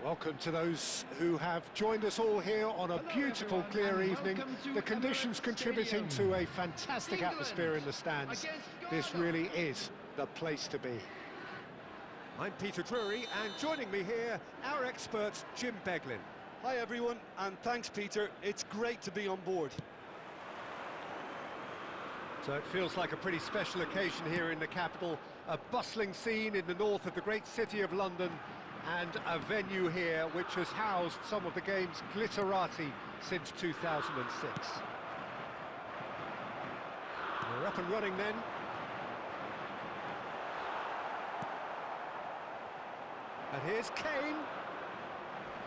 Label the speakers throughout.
Speaker 1: Welcome to those who have joined us all here on a beautiful, clear evening. The conditions contributing to a fantastic atmosphere in the stands. This really is the place to be. I'm Peter Drury, and joining me here, our expert, Jim Beglin.
Speaker 2: Hi everyone, and thanks Peter, it's great to be on board.
Speaker 1: So it feels like a pretty special occasion here in the capital, a bustling scene in the north of the great city of London, and a venue here which has housed some of the game's glitterati since 2006. We're up and running then. And here's Kane.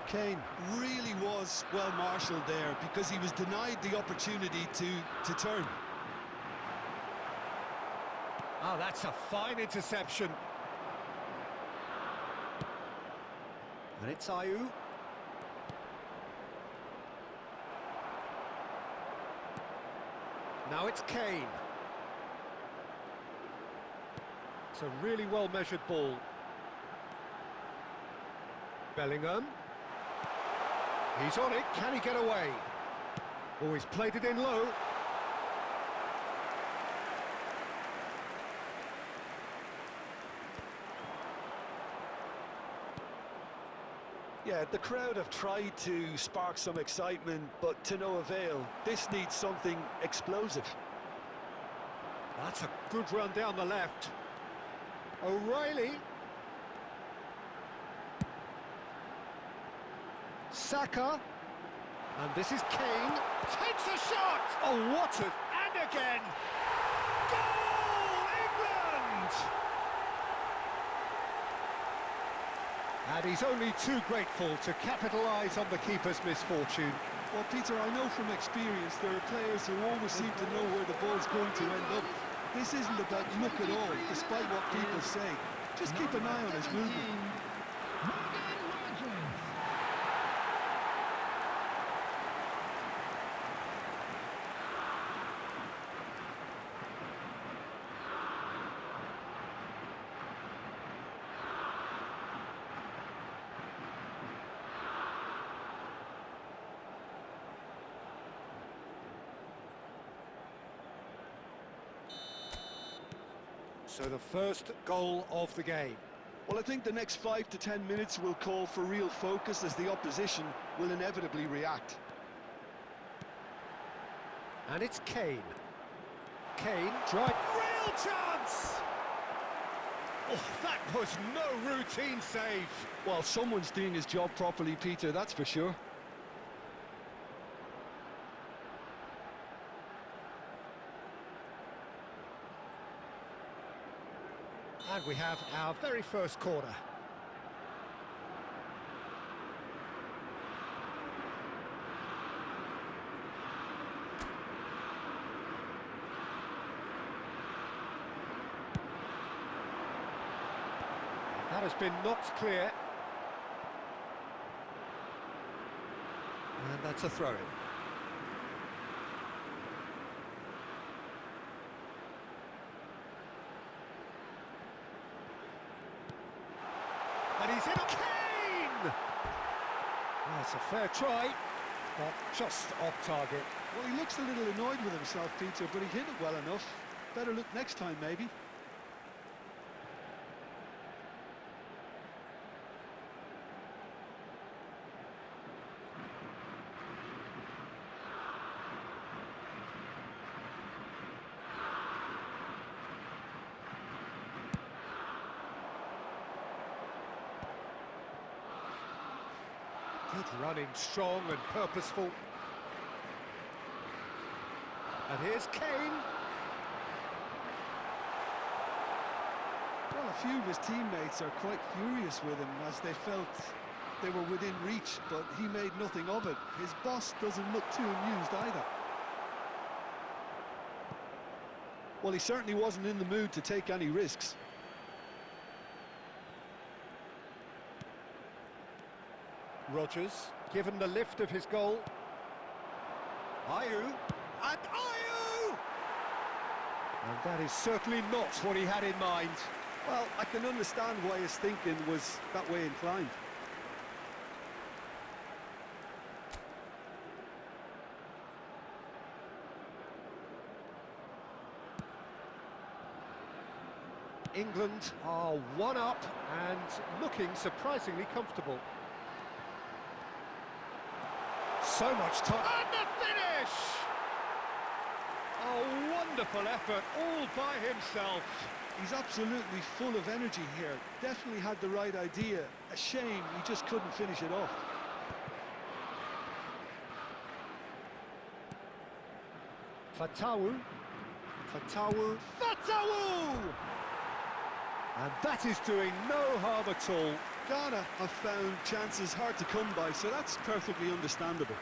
Speaker 2: Kane really was well marshalled there because he was denied the opportunity to turn.
Speaker 1: Oh, that's a fine interception. And it's Ayew. Now it's Kane. It's a really well-measured ball. Bellingham. He's on it, can he get away? Oh, he's played it in low.
Speaker 2: Yeah, the crowd have tried to spark some excitement, but to no avail. This needs something explosive.
Speaker 1: That's a good run down the left. O'Reilly. Saka. And this is Kane. Takes a shot! Oh, what a... And again! Goal, England! And he's only too grateful to capitalise on the keeper's misfortune.
Speaker 2: Well, Peter, I know from experience there are players who always seem to know where the ball's going to end up. This isn't about luck at all, despite what people say. Just keep an eye on his movement.
Speaker 1: So the first goal of the game.
Speaker 2: Well, I think the next 5 to 10 minutes will call for real focus as the opposition will inevitably react.
Speaker 1: And it's Kane. Kane tried... Real chance! Oh, that was no routine save.
Speaker 2: Well, someone's doing his job properly, Peter, that's for sure.
Speaker 1: And we have our very first corner. That has been knocked clear. And that's a throw-in. And he's in. Kane! That's a fair try, but just off target.
Speaker 2: Well, he looks a little annoyed with himself, Peter, but he hit it well enough. Better look next time, maybe.
Speaker 1: Good running, strong and purposeful. And here's Kane.
Speaker 2: Well, a few of his teammates are quite furious with him as they felt they were within reach, but he made nothing of it. His boss doesn't look too amused either. Well, he certainly wasn't in the mood to take any risks.
Speaker 1: Rodgers, given the lift of his goal. Ayew, and Ayew! And that is certainly not what he had in mind.
Speaker 2: Well, I can understand why his thinking was that way inclined.
Speaker 1: England are one up and looking surprisingly comfortable. So much time. And the finish! A wonderful effort all by himself.
Speaker 2: He's absolutely full of energy here. Definitely had the right idea. A shame he just couldn't finish it off.
Speaker 1: Fatawu. And that is doing no harm at all.
Speaker 2: Ghana have found chances hard to come by, so that's perfectly understandable.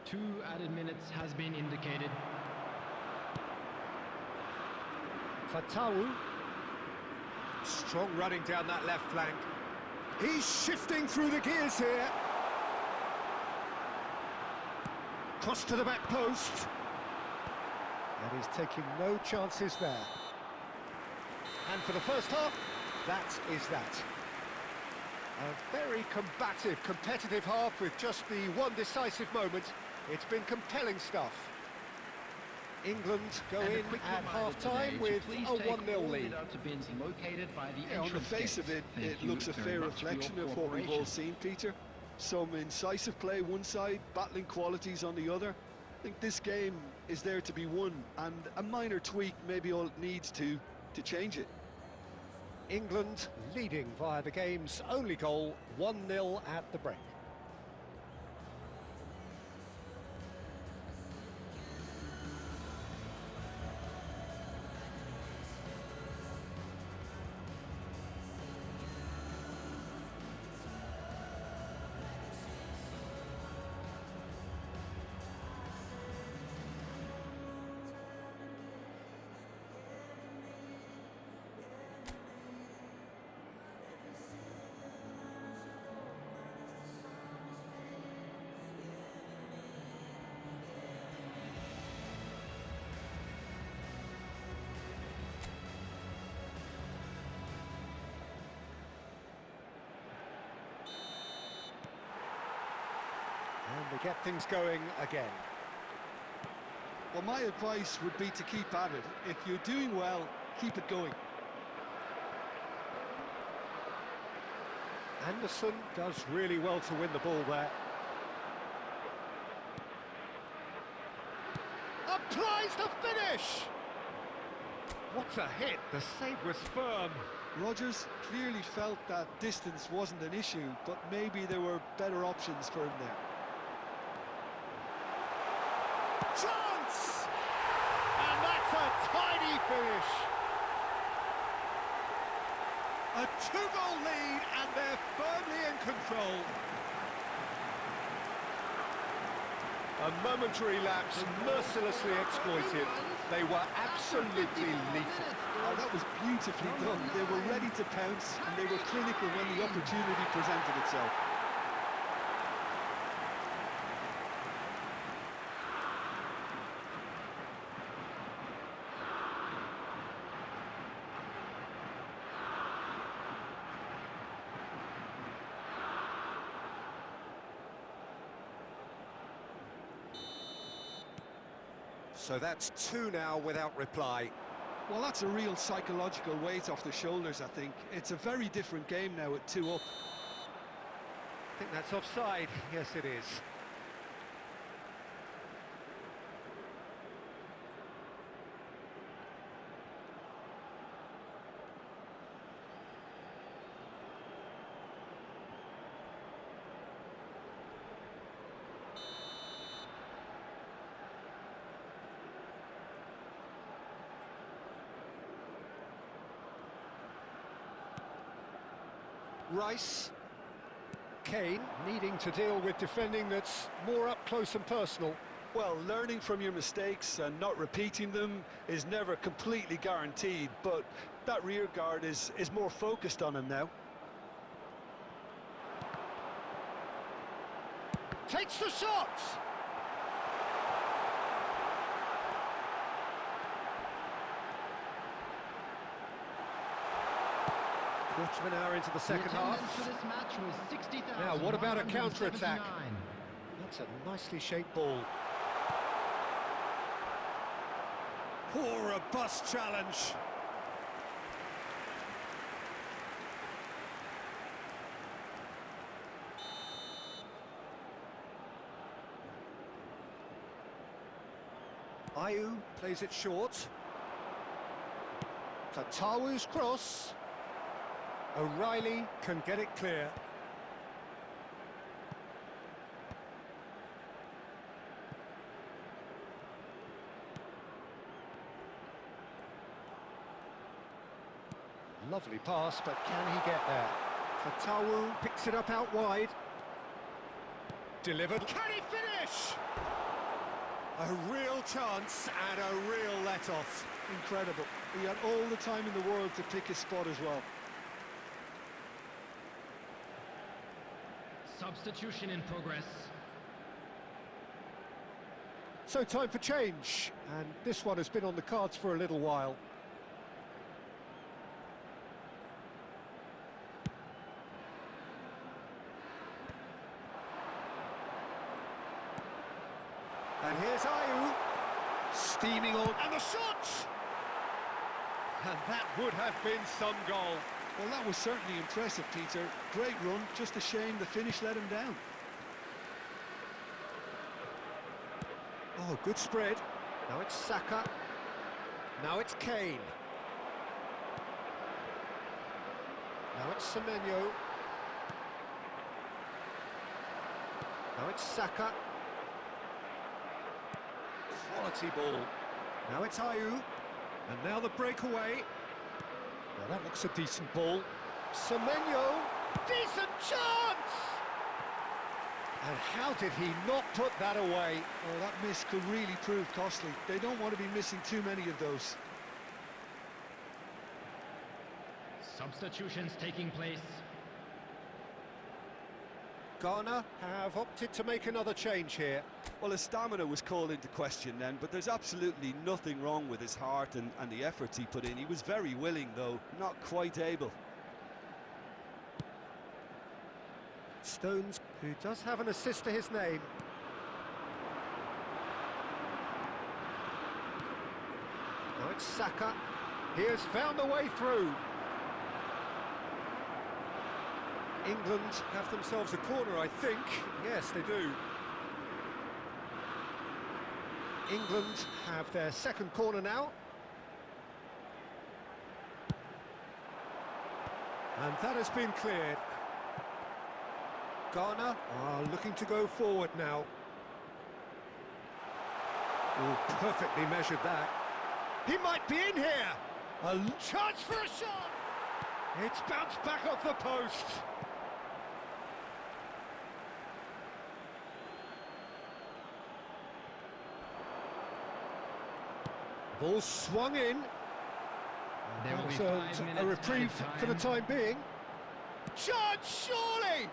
Speaker 3: Two added minutes has been indicated.
Speaker 1: Fatawu. Strong running down that left flank. He's shifting through the gears here. Cross to the back post. And he's taking no chances there. And for the first half, that is that. A very combative, competitive half with just the one decisive moment. It's been compelling stuff. England go in at half-time with a 1-0 lead.
Speaker 2: Yeah, on the face of it, it looks a fair reflection of what we've all seen, Peter. Some incisive play one side, battling qualities on the other. I think this game is there to be won, and a minor tweak maybe all it needs to change it.
Speaker 1: England leading via the game's only goal, 1-0 at the break. And they get things going again.
Speaker 2: Well, my advice would be to keep at it. If you're doing well, keep it going.
Speaker 1: Anderson does really well to win the ball there. Applies the finish! What a hit, the save was firm.
Speaker 2: Rodgers clearly felt that distance wasn't an issue, but maybe there were better options for him there.
Speaker 1: Chance! And that's a tiny finish. A two-goal lead and they're firmly in control. A momentary lapse mercilessly exploited. They were absolutely lethal.
Speaker 2: Oh, that was beautifully done. They were ready to pounce and they were clinical when the opportunity presented itself.
Speaker 1: So that's two now without reply.
Speaker 2: Well, that's a real psychological weight off the shoulders, I think. It's a very different game now at 2 up.
Speaker 1: I think that's offside. Yes, it is. Rice. Kane needing to deal with defending that's more up close and personal.
Speaker 2: Well, learning from your mistakes and not repeating them is never completely guaranteed, but that rear guard is more focused on him now.
Speaker 1: Takes the shot! Quarter of an hour into the second half.
Speaker 3: For this match was 60,000.
Speaker 1: Now, what about a counter-attack? That's a nicely shaped ball. Oh, a robust challenge. Ayew plays it short. Tatawu's cross. O'Reilly can get it clear. Lovely pass, but can he get there? Fatawu picks it up out wide. Delivered. Can he finish? A real chance and a real let-off.
Speaker 2: Incredible. He had all the time in the world to pick his spot as well.
Speaker 3: Substitution in progress.
Speaker 1: So time for change, and this one has been on the cards for a little while. And here's Ayew, steaming on, and the shot! And that would have been some goal.
Speaker 2: Well, that was certainly impressive, Peter. Great run, just a shame the finish let him down.
Speaker 1: Oh, good spread. Now it's Saka. Now it's Kane. Now it's Semenyo. Now it's Saka. Quality ball. Now it's Ayew. And now the breakaway. Now that looks a decent ball. Semenyo. Decent chance! And how did he not put that away?
Speaker 2: Oh, that miss could really prove costly. They don't want to be missing too many of those.
Speaker 3: Substitutions taking place.
Speaker 1: Ghana have opted to make another change here.
Speaker 4: Well, his stamina was called into question then, but there's absolutely nothing wrong with his heart and the efforts he put in. He was very willing, though, not quite able.
Speaker 1: Stones, who does have an assist to his name. Now it's Saka. He has found a way through. England have themselves a corner, I think. Yes, they do. England have their second corner now. And that has been cleared. Ghana are looking to go forward now. Oh, perfectly measured that. He might be in here. A chance for a shot. It's bounced back off the post. Ball swung in.
Speaker 3: There will be
Speaker 1: So
Speaker 3: 5 minutes
Speaker 1: a reprieve
Speaker 3: added
Speaker 1: for the
Speaker 3: time.
Speaker 1: time being. Chance, surely!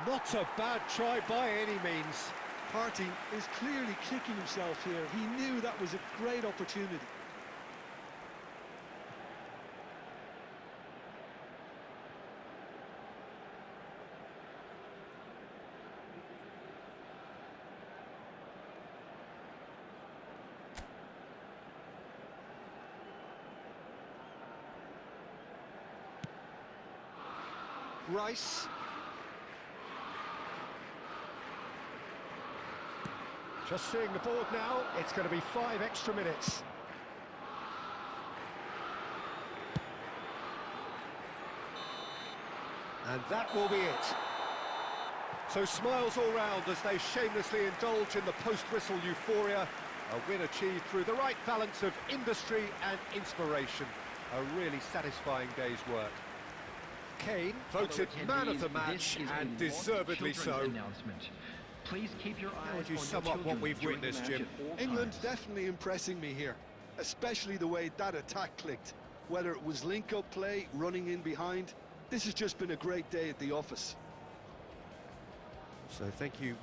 Speaker 1: Not a bad try by any means.
Speaker 2: Partey is clearly kicking himself here. He knew that was a great opportunity.
Speaker 1: Rice. Just seeing the board now, it's going to be 5 extra minutes. And that will be it. So smiles all round as they shamelessly indulge in the post-whistle euphoria. A win achieved through the right balance of industry and inspiration. A really satisfying day's work. Kane voted man of the match, and deservedly so.
Speaker 3: Please keep your
Speaker 1: How
Speaker 3: eyes
Speaker 1: would you
Speaker 3: on
Speaker 1: sum
Speaker 3: your
Speaker 1: up what
Speaker 3: children
Speaker 1: we've
Speaker 3: during the
Speaker 1: witnessed,
Speaker 3: match
Speaker 1: Jim?
Speaker 3: at all
Speaker 2: England's
Speaker 3: times.
Speaker 2: definitely impressing me here, especially the way that attack clicked. Whether it was link-up play, running in behind, this has just been a great day at the office.
Speaker 5: So thank you